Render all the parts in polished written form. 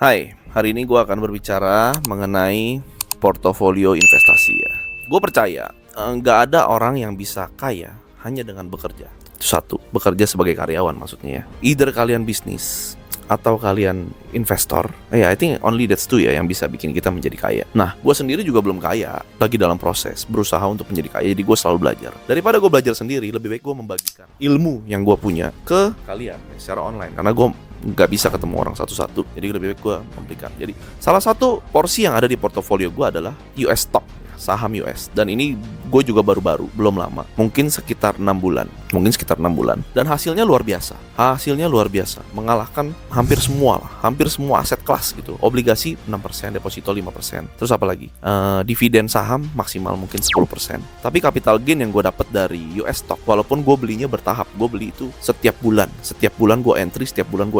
Hai, hari ini gue akan berbicara mengenai portofolio investasi ya. Gue percaya nggak ada orang yang bisa kaya hanya dengan bekerja. Itu satu, bekerja sebagai karyawan maksudnya ya. Either kalian bisnis atau kalian investor. I think only that's two ya yang bisa bikin kita menjadi kaya. Nah, gue sendiri juga belum kaya, lagi dalam proses berusaha untuk menjadi kaya. Jadi gue selalu belajar. Daripada gue belajar sendiri, lebih baik gue membagikan ilmu yang gue punya ke kalian secara online. Karena gue nggak bisa ketemu orang satu-satu, jadi lebih baik gue memberikan. Jadi salah satu porsi yang ada di portofolio gue adalah US stock, saham US. Dan ini gue juga baru-baru, belum lama, mungkin sekitar 6 bulan. Dan hasilnya luar biasa. Mengalahkan hampir semua aset kelas gitu. Obligasi 6%, deposito 5%. Terus apa lagi? Dividen saham maksimal mungkin 10%. Tapi capital gain yang gue dapat dari US stock, walaupun gue belinya bertahap, gue beli itu setiap bulan gue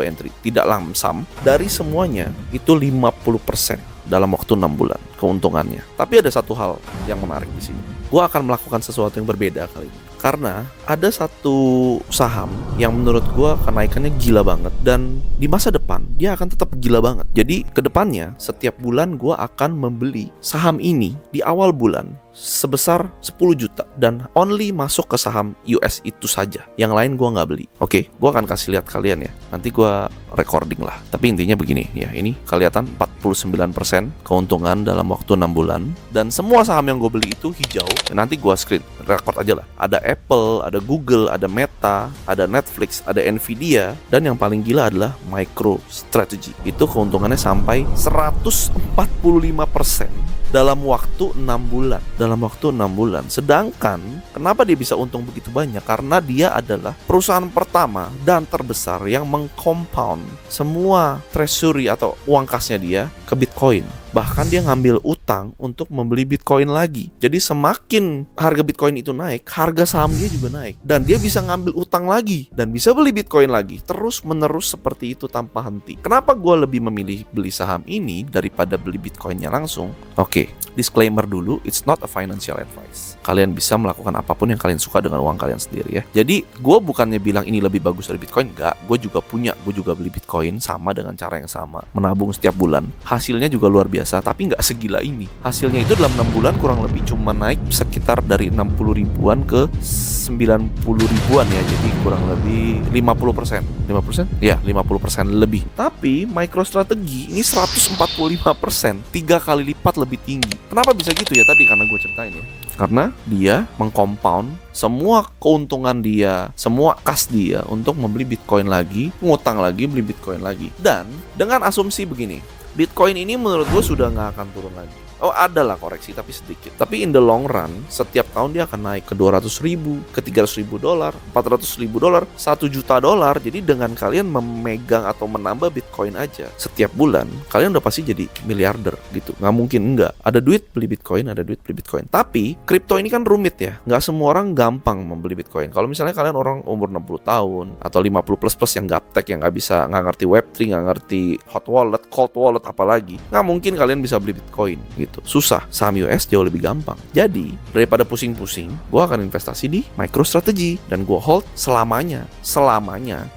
entry, tidak lamsam. Dari semuanya itu 50% dalam waktu 6 bulan keuntungannya. Tapi ada satu hal yang menarik di sini. Gue akan melakukan sesuatu yang berbeda kali ini. Karena ada satu saham yang menurut gue kenaikannya gila banget. Dan di masa depan dia akan tetap gila banget. Jadi kedepannya setiap bulan gue akan membeli saham ini di awal bulan sebesar 10 juta. Dan only masuk ke saham US itu saja. Yang lain gue gak beli. Oke, gue akan kasih lihat kalian ya. Nanti gue recording lah. Tapi intinya begini ya, ini kelihatan 49% keuntungan dalam waktu 6 bulan. Dan semua saham yang gue beli itu hijau. Nanti gue screen record aja lah. Ada Apple, ada Google, ada Meta, ada Netflix, ada Nvidia. Dan yang paling gila adalah MicroStrategy. Itu keuntungannya sampai 145% dalam waktu 6 bulan. Sedangkan kenapa dia bisa untung begitu banyak? Karena dia adalah perusahaan pertama dan terbesar yang mengcompound semua treasury atau uang kasnya dia ke Bitcoin. Bahkan dia ngambil utang untuk membeli Bitcoin lagi. Jadi semakin harga Bitcoin itu naik, harga saham dia juga naik. Dan dia bisa ngambil utang lagi dan bisa beli Bitcoin lagi. Terus menerus seperti itu tanpa henti. Kenapa gue lebih memilih beli saham ini daripada beli Bitcoinnya langsung? Oke, disclaimer dulu, it's not a financial advice. Kalian bisa melakukan apapun yang kalian suka dengan uang kalian sendiri ya. Jadi gue bukannya bilang ini lebih bagus dari Bitcoin. Enggak, gue juga beli Bitcoin sama dengan cara yang sama. Menabung setiap bulan. Hasilnya juga luar biasa, tapi nggak segila ini. Hasilnya itu dalam 6 bulan kurang lebih cuma naik sekitar dari 60 ribuan ke 90 ribuan ya. Jadi kurang lebih 50%. 50%? Ya, 50% lebih. Tapi MicroStrategy ini 145%, 3 kali lipat lebih tinggi. Kenapa bisa gitu ya tadi? Karena gue ceritain ya. Karena dia mengcompound semua keuntungan dia, semua kas dia untuk membeli Bitcoin lagi, ngutang lagi, beli Bitcoin lagi. Dan dengan asumsi begini, Bitcoin ini menurut gue sudah nggak akan turun lagi. Oh, ada lah koreksi tapi sedikit. Tapi in the long run, setiap tahun dia akan naik ke 200 ribu, ke 300 ribu dolar, 400 ribu dolar, 1 juta dolar. Jadi dengan kalian memegang atau menambah Bitcoin aja setiap bulan, kalian udah pasti jadi miliarder gitu. Nggak mungkin enggak. Ada duit beli Bitcoin, ada duit beli Bitcoin. Tapi kripto ini kan rumit ya. Nggak semua orang gampang membeli Bitcoin. Kalau misalnya kalian orang umur 60 tahun atau 50 plus yang gaptek, yang nggak ngerti Web3, nggak ngerti hot wallet, cold wallet apalagi, nggak mungkin kalian bisa beli Bitcoin gitu. Susah. Saham US jauh lebih gampang. Jadi daripada pusing-pusing, gue akan investasi di MicroStrategy dan gue hold selamanya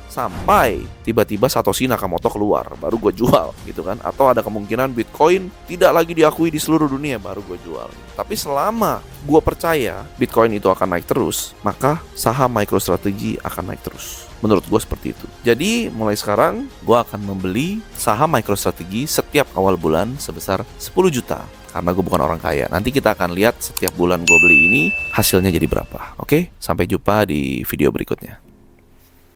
sampai tiba-tiba Satoshi Nakamoto keluar, baru gue jual gitu kan. Atau ada kemungkinan Bitcoin tidak lagi diakui di seluruh dunia, baru gue jual. Tapi selama gue percaya Bitcoin itu akan naik terus, maka saham MicroStrategy akan naik terus. Menurut gue seperti itu. Jadi mulai sekarang gue akan membeli saham MicroStrategy setiap awal bulan sebesar 10 juta. Karena gue bukan orang kaya. Nanti kita akan lihat setiap bulan gue beli ini hasilnya jadi berapa. Oke? Sampai jumpa di video berikutnya.